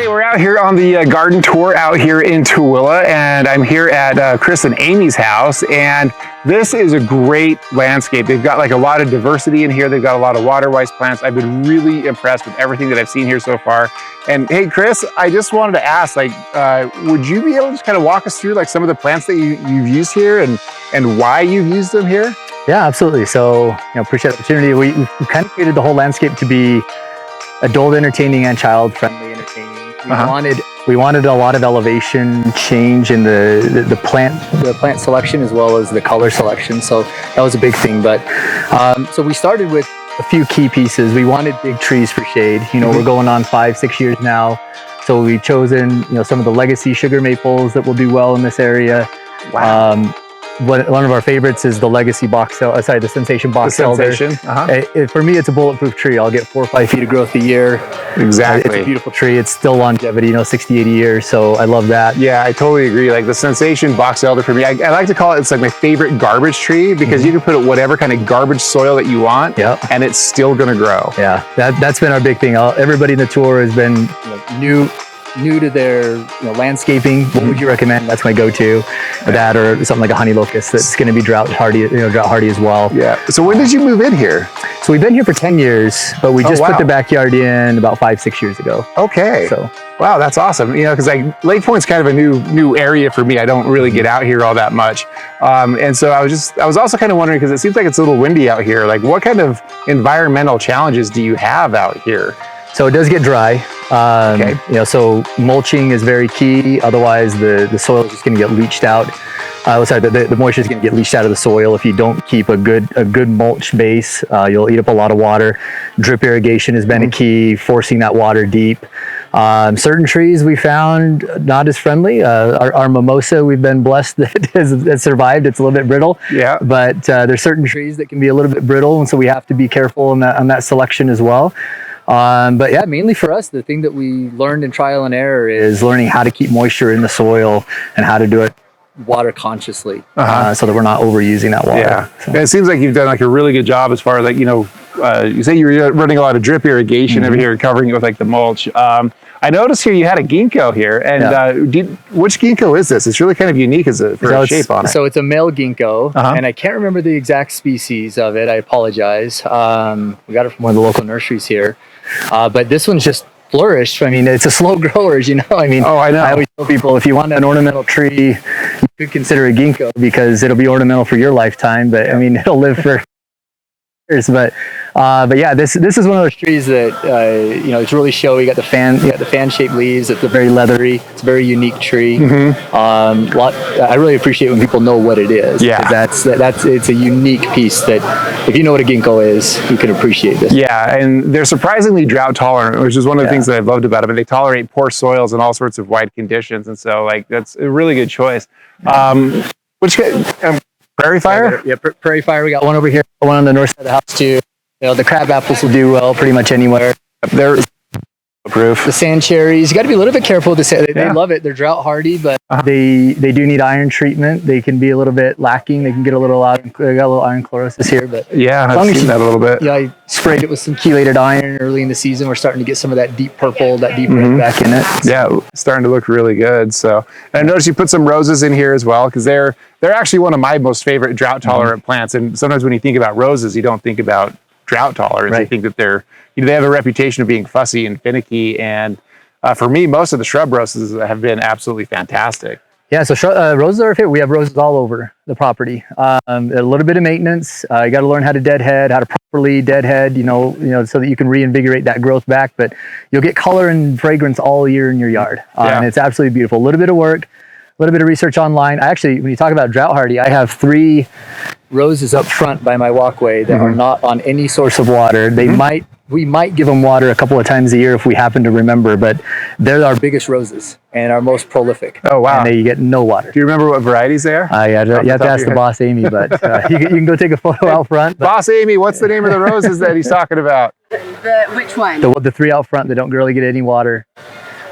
everybody. We're out here on the garden tour out here in Tooele, and I'm here at Chris and Amy's house, and this is a great landscape. They've got like a lot of diversity in here. They've got a lot of water-wise plants. I've been really impressed with everything that I've seen here so far. And hey, Chris, I just wanted to ask, like, would you be able to just kind of walk us through like some of the plants that you've used here and why you've used them here? Yeah, absolutely. So, appreciate the opportunity. We've kind of created the whole landscape to be adult entertaining and child friendly entertaining. We wanted a lot of elevation change in the plant selection as well as the color selection. So that was a big thing. But so we started with a few key pieces. We wanted big trees for shade. We're going on 5-6 years now. So we've chosen some of the legacy sugar maples that will do well in this area. Wow. One of our favorites is the legacy the Sensation box elder. For me, it's a bulletproof tree. I'll get 4 or 5 feet of growth a year. Exactly. It's a beautiful tree. It's still longevity, 60, 80 years. So I love that. Yeah, I totally agree. Like the Sensation box elder for me, I like to call it's like my favorite garbage tree because you can put it whatever kind of garbage soil that you want, and it's still going to grow. Yeah, that's been our big thing. Everybody in the tour has been new to their landscaping. What would you recommend? That's my go-to. That or something like a Honeylocust that's going to be drought hardy as well. Yeah. So when did you move in here? So we've been here for 10 years, but we just put the backyard in about 5-6 years ago. Okay. So wow, that's awesome. Because like Lake Point's kind of a new area for me. I don't really get out here all that much, and so I was also kind of wondering because it seems like it's a little windy out here. Like, what kind of environmental challenges do you have out here? So it does get dry. So mulching is very key. Otherwise, the soil is just going to get leached out. The moisture is going to get leached out of the soil if you don't keep a good mulch base. You'll eat up a lot of water. Drip irrigation has been a key, forcing that water deep. Certain trees we found not as friendly. Our Mimosa, we've been blessed that has survived. It's a little bit brittle. Yeah. But there's certain trees that can be a little bit brittle, and so we have to be careful on that selection as well. But yeah, mainly for us, the thing that we learned in trial and error is learning how to keep moisture in the soil and how to do it water consciously, so that we're not overusing that water. Yeah, so. And it seems like you've done like a really good job as far as like, you say you're running a lot of drip irrigation over here and covering it with like the mulch. I noticed here you had a Ginkgo here, and which Ginkgo is this? It's really kind of unique for a shape on it. So it's a male Ginkgo, and I can't remember the exact species of it. I apologize. We got it from one of the local nurseries here, but this one's just flourished. I mean, it's a slow grower, as you know. I mean, I know. I always tell people if you want an ornamental tree, you could consider a Ginkgo because it'll be ornamental for your lifetime. But I mean, it'll live for years. But yeah, this is one of those trees that it's really showy. You got the fan-shaped leaves. It's very leathery. It's a very unique tree. I really appreciate when people know what it is. Yeah, it's a unique piece that if you know what a Ginkgo is, you can appreciate this. Yeah, and they're surprisingly drought tolerant, which is one of the things that I've loved about them. And they tolerate poor soils and all sorts of wide conditions, and so like that's a really good choice. Prairie Fire? Yeah, Prairie Fire. We got one over here, one on the north side of the house too. The crab apples will do well pretty much anywhere. They're proof. The sand cherries, you got to be a little bit careful. They love it. They're drought hardy, but they do need iron treatment. They can be a little bit lacking. They can get a little they got a little iron chlorosis here, but I've seen that a little bit. Yeah, I sprayed it with some chelated iron early in the season. We're starting to get some of that deep purple, that deep red back in it. Yeah, it's starting to look really good. So, and I noticed you put some roses in here as well because they're actually one of my most favorite drought tolerant plants. And sometimes when you think about roses, you don't think about drought tolerance. You think that they have a reputation of being fussy and finicky. And for me, most of the shrub roses have been absolutely fantastic. Yeah, so roses are our favorite. We have roses all over the property. A little bit of maintenance. You got to learn how to deadhead, how to properly deadhead, so that you can reinvigorate that growth back. But you'll get color and fragrance all year in your yard. And it's absolutely beautiful. A little bit of work, a little bit of research online. Actually, when you talk about drought hardy, I have 3 roses up front by my walkway that are not on any source of water. We might give them water a couple of times a year if we happen to remember, but they're our biggest roses and our most prolific. Oh, wow. And they get no water. Do you rember what varieties they are? You have to ask the boss, Amy, but you can go take a photo out front. Boss Amy, what's the name of the roses that he's talking about? Which one? The 3 out front that don't really get any water.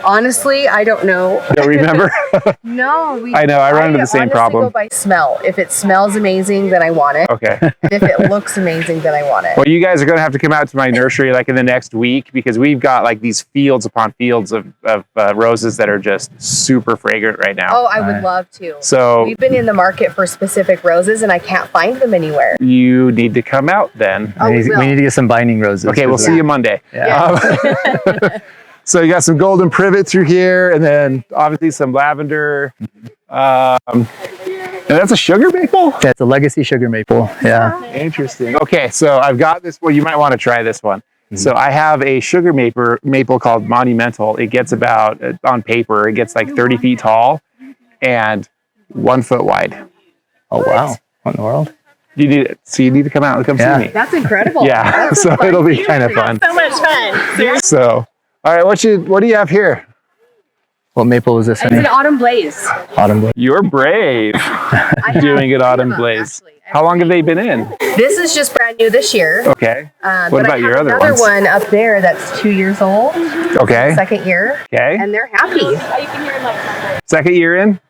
Honestly, I don't know. Don't remember? No. I know, I run into the same problem. I honestly go by smell. If it smells amazing, then I want it. Okay. If it looks amazing, then I want it. Well, you guys are going to have to come out to my nursery like in the next week because we've got like these fields upon fields of roses that are just super fragrant right now. Oh, I would love to. So we've been in the market for specific roses and I can't find them anywhere. You need to come out then. Oh, we need to get some binding roses. Okay, we'll see you Monday. Yeah. So you got some golden privet through here, and then obviously some lavender. And that's a sugar maple? That's a legacy sugar maple. Yeah. Interesting. Okay, so I've got this. Well, you might want to try this one. So I have a sugar maple called Monumental. It gets about, on paper, it gets like 30 feet tall and 1 foot wide. Oh, wow. What in the world? You need to come out and come see me. That's incredible. Yeah, so it'll be kind of fun. So much fun. So, all right, what do you have here? What maple is this? It's an autumn blaze. Autumn blaze. You're brave doing an autumn blaze. How long have they been in? This is just brand new this year. Okay. What about your other another ones? one up there that's 2 years old. Okay. Second year. Okay. And they're happy. Second year in?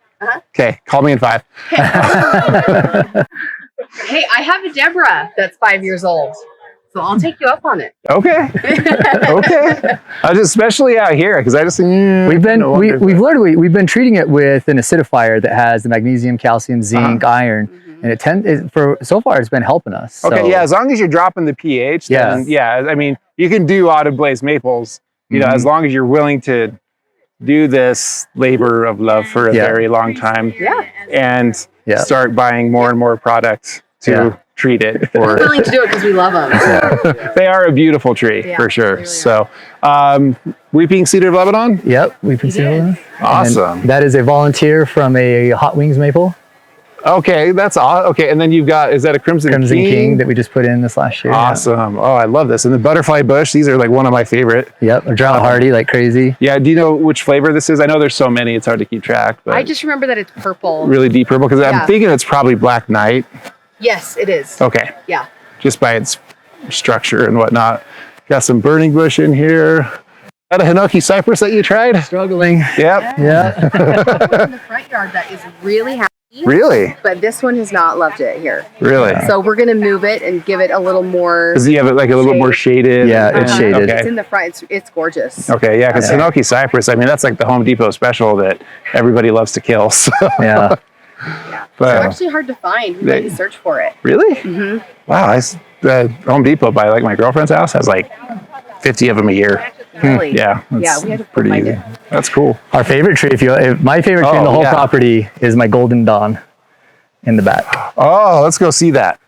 Okay. Call me in 5. Hey, I have a Deborah that's 5 years old. So I'll take you up on it. Okay. Okay. Especially out here, because I just we've been treating it with an acidifier that has the magnesium, calcium, zinc, iron, and so far it's been helping us. Okay, so. yeah, as long as you're dropping the pH, then yeah, I mean, you can do autumn blaze maples, you know, as long as you're willing to do this labor of love for a very long time, and start buying more and more products to treat it. We're willing to do it because we love them. They are a beautiful tree for sure. Really so, Weeping Cedar of Lebanon? Yep, Weeping Cedar of Lebanon. Awesome. And that is a volunteer from a Hot Wings maple. Okay, that's awesome. Okay, and then you've got, is that a Crimson King that we just put in this last year? Awesome. Oh, I love this. And the butterfly bush, these are like one of my favorite. Yep, a drought hardy like crazy. Yeah, do you know which flavor this is? I know there's so many, it's hard to keep track. But I just remember that it's purple. Really deep purple, because I'm thinking it's probably Black Knight. Yes, it is. Okay. Yeah. Just by its structure and whatnot. Got some burning bush in here. That a Hinoki cypress that you tried? Struggling. Yep. Yeah. In the front yard that is really happy. Really? But this one has not loved it here. Really? So we're going to move it and give it a little more. Does he have it like a little bit more shaded? Yeah, it's shaded. Okay. It's in the front. It's gorgeous. Okay, yeah, because Hinoki cypress, I mean, that's like the Home Depot special that everybody loves to kill. So. Yeah. Yeah. But, it's actually hard to find. We had to search for it. Really? Mm-hmm. Wow. The Home Depot by like my girlfriend's house has like 50 of them a year. Really? Yeah. We had to pretty find easy. it. That's cool. Our favorite tree, my favorite tree in the whole property is my Golden Dawn in the back. Oh, let's go see that.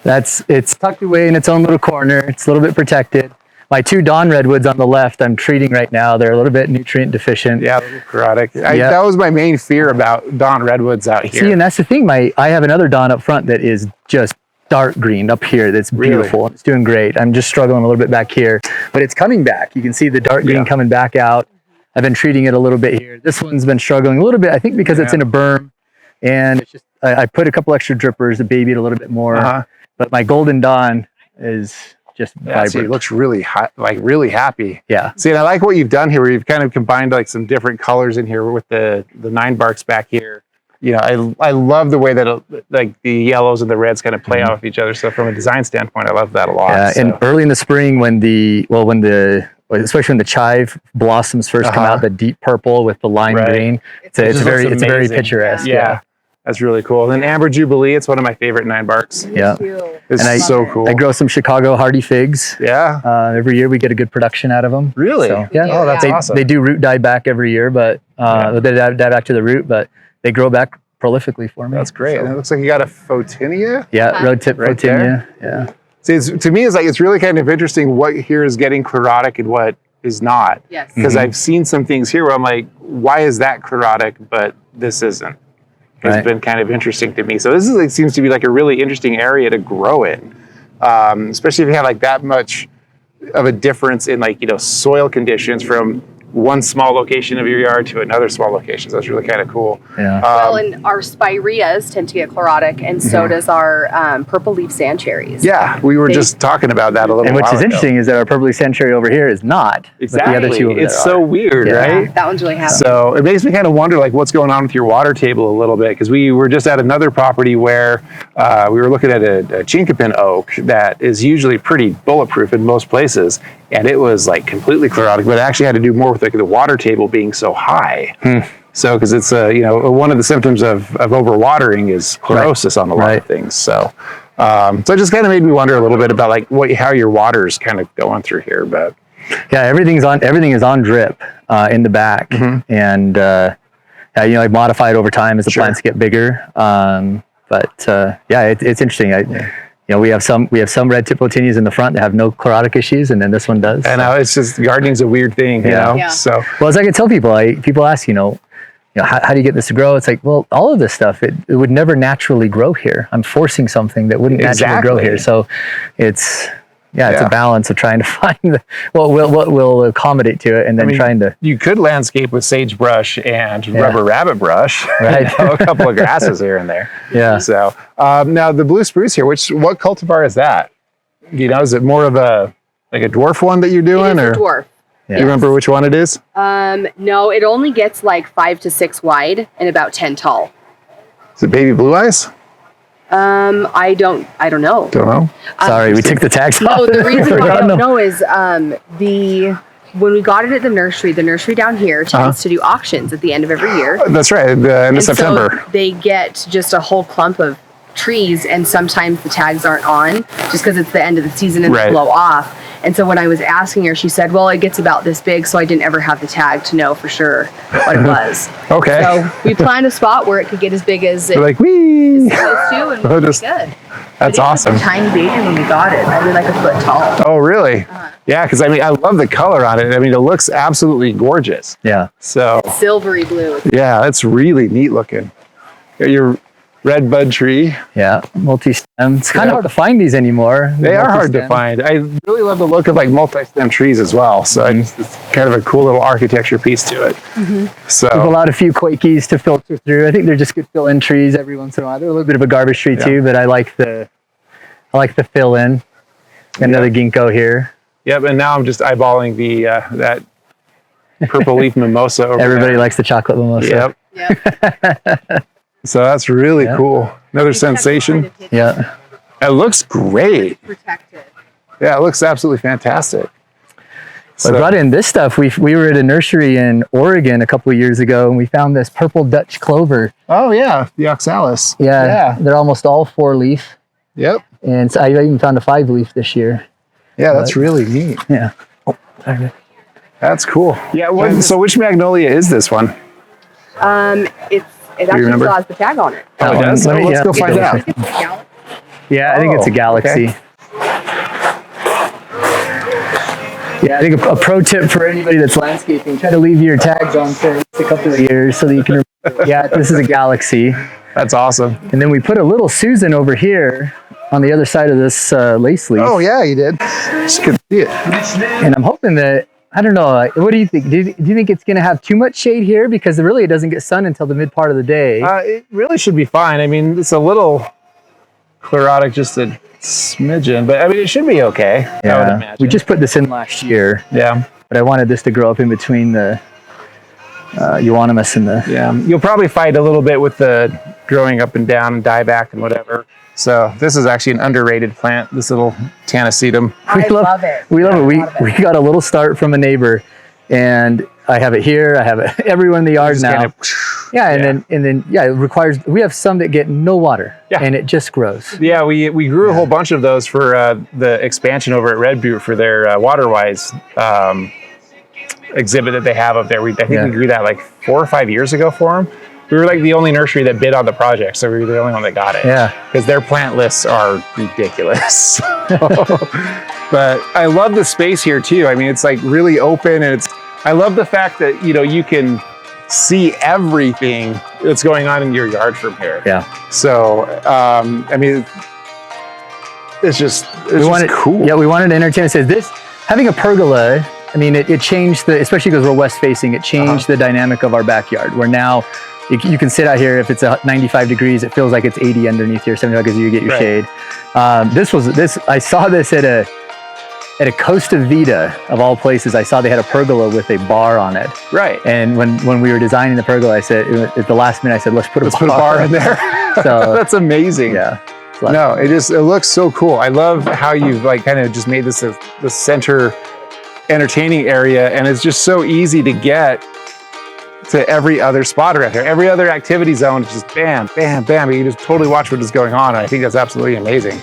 It's tucked away in its own little corner. It's a little bit protected. My 2 Dawn Redwoods on the left, I'm treating right now. They're a little bit nutrient deficient. Yeah, a little chlorotic. That was my main fear about Dawn Redwoods out here. See, and that's the thing. I have another Dawn up front that is just dark green up here. That's beautiful. Really? It's doing great. I'm just struggling a little bit back here, but it's coming back. You can see the dark green coming back out. I've been treating it a little bit here. This one's been struggling a little bit, I think because it's in a berm, and it's just I put a couple extra drippers to baby it a little bit more. But my Golden Dawn is just vibrant. See, it looks really hot, like really happy. Yeah. See, and I like what you've done here, where you've kind of combined like some different colors in here with the 9 barks back here. You know, I love the way that like the yellows and the reds kind of play off each other. So from a design standpoint, I love that a lot. Yeah, and early in the spring especially when the chive blossoms first come out, the deep purple with the lime green, it's very picturesque. Yeah. That's really cool. And then Amber Jubilee, it's one of my favorite 9 barks. Yeah. It's so cool. I grow some Chicago hardy figs. Yeah. Every year we get a good production out of them. Really? So, yeah. Oh, that's awesome. They do root die back every year, but they die back to the root, but they grow back prolifically for me. That's great. And it looks like you got a Photinia. Yeah, road tip Photinia. Yeah. See, to me, it's really kind of interesting what here is getting chlorotic and what is not. Yes. Because I've seen some things here where I'm like, why is that chlorotic, but this isn't? It's been kind of interesting to me. So this is seems to be like a really interesting area to grow in, especially if you have like that much of a difference in like, you know, soil conditions from one small location of your yard to another small location. So that's really kind of cool. Yeah. Well, and our spireas tend to get chlorotic, and so does our purple leaf sand cherries. Yeah, we were just talking about that a little. And which while is ago. interesting is that our purple leaf sand cherry over here is not. Exactly. But the other two over it's there so are. weird, Yeah. right? That one's really happy. So it makes me kind of wonder like what's going on with your water table a little bit, because we were just at another property where we were looking at a chinkapin oak that is usually pretty bulletproof in most places, and it was like completely chlorotic, but it actually had to do more with like the water table being so high. So because it's one of the symptoms of overwatering is chlorosis on a lot of things. So so it just kind of made me wonder a little bit about like how your water's kind of going through here, but. Yeah, everything is on drip in the back, and I modify it over time as the plants get bigger. It's interesting. We have some red tip photinias in the front that have no chlorotic issues, and then this one does. And it's just gardening's a weird thing, you know. Yeah. So well, as I can tell people, people ask, how do you get this to grow? It's like, well, all of this stuff, it would never naturally grow here. I'm forcing something that wouldn't naturally grow here. So it's a balance of trying to find what will accommodate to it, and then trying to. You could landscape with sagebrush and rubber rabbit brush, right? A couple of grasses here and there. Yeah. So now the blue spruce here, what cultivar is that? Is it more of a dwarf one that you're doing, or dwarf? Yeah. You remember which one it is? No, it only gets like 5 to 6 wide and about 10 tall. Is it baby blue eyes? I don't know. Don't know. Sorry, we took the tags off. No, the reason why I don't know is when we got it at the nursery down here tends to do auctions at the end of every year. That's right, the end of September. So they get just a whole clump of trees, and sometimes the tags aren't on just because it's the end of the season and they blow off. And so when I was asking her, she said, well, it gets about this big, so I didn't ever have the tag to know for sure what it was. Okay. So we planned a spot where it could get as big as it like, wee! is supposed to, and we're good. That's awesome. It was a tiny baby when we got it, only like a foot tall. Oh, really? Yeah, because I love the color on it. It looks absolutely gorgeous. Yeah. So silvery blue. Yeah, that's really neat looking. Got your Redbud tree. Yeah, multi-stem. It's kind of hard to find these anymore. They are hard to find. I really love the look of multi-stem trees as well. So it's kind of a cool little architecture piece to it. So we've allowed a few quakies to filter through. I think they're just good fill-in trees every once in a while. They're a little bit of a garbage tree too, but I like the fill-in. Another ginkgo here. Yep, and now I'm just eyeballing the that purple leaf mimosa. Everybody likes the chocolate mimosa. Yep. So that's really cool. Another sensation. Yeah. It looks great. Protected. Yeah, it looks absolutely fantastic. So I brought in this stuff. We were at a nursery in Oregon a couple of years ago, and we found this purple Dutch clover. Oh yeah, the oxalis. Yeah. They're almost all 4-leaf. Yep. And so I even found a 5-leaf this year. Yeah, that's really neat. Yeah. That's cool. Yeah. So which magnolia is this one? It actually still has the tag on it. Oh, it does? Let's go find out. Yeah, I think it's a galaxy. Okay. Yeah, I think a pro tip for anybody that's landscaping, try to leave your tags on for at least a couple of years so that you can yeah, this is a galaxy. That's awesome. And then we put a little Susan over here on the other side of this lace leaf. Oh yeah, you did. Just could see it. And I'm hoping that, I don't know, what do you think? Do you think it's going to have too much shade here? Because really it doesn't get sun until the mid part of the day. It really should be fine. It's a little chlorotic, just a smidgen, but it should be okay. Yeah. I would imagine. We just put this in last year. Yeah. But I wanted this to grow up in between the euonymus and the... Yeah. You'll probably fight a little bit with the growing up and down and dieback and whatever. So this is actually an underrated plant, this little tanacetum. I love it. We love it. We got a little start from a neighbor, and I have it here. I have it everywhere in the yard now. And then it requires, we have some that get no water and it just grows. Yeah, we grew a whole bunch of those for the expansion over at Redwood for their Waterwise exhibit that they have up there. I think we grew that like 4 or 5 years ago for them. We were like the only nursery that bid on the project, so we were the only one that got it. Yeah. Because their plant lists are ridiculous. But I love the space here too. It's like really open, and I love the fact that you can see everything that's going on in your yard from here. Yeah. So it's just cool. Yeah, we wanted to entertain. It says this, having a pergola I mean, it changed especially because we're west facing, it changed the dynamic of our backyard. Where now you can sit out here, if it's 95 degrees, it feels like it's 80 underneath here, 75 because you get your shade. I saw this at a Costa Vida, of all places. I saw they had a pergola with a bar on it. Right. And when we were designing the pergola, I said, at the last minute, I said, let's put a bar in there. So that's amazing. Yeah. No, it looks so cool. I love how you've like kind of just made this the center entertaining area, and it's just so easy to get to every other spot around here. Every other activity zone is just bam, bam, bam. You just totally watch what is going on, and I think that's absolutely amazing.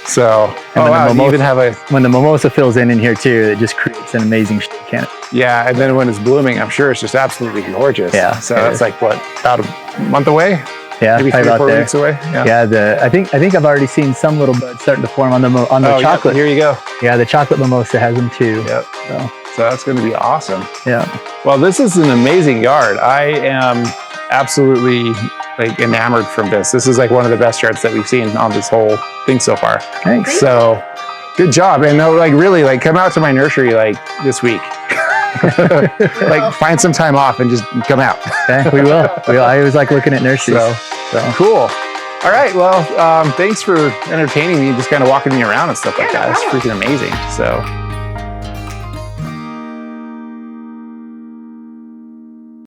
So, you even have when the mimosa fills in here too, it just creates an amazing shade canopy. Yeah, and then when it's blooming, I'm sure it's just absolutely gorgeous. Yeah. So that's like what, about a month away? Yeah, maybe 3 or 4 weeks away. Yeah. I think I've already seen some little buds starting to form on the chocolate. Yep, here you go. Yeah, the chocolate mimosa has them too. Yep. So that's going to be awesome. Yeah. Well, this is an amazing yard. I am absolutely like enamored from this. This is like one of the best yards that we've seen on this whole thing so far. Thanks. So good job. And like really like come out to my nursery like this week. Like find some time off and just come out. Okay, we will. I always like looking at nurseries. So cool. All right. Well, thanks for entertaining me, just kind of walking me around and stuff like that. It's freaking amazing. So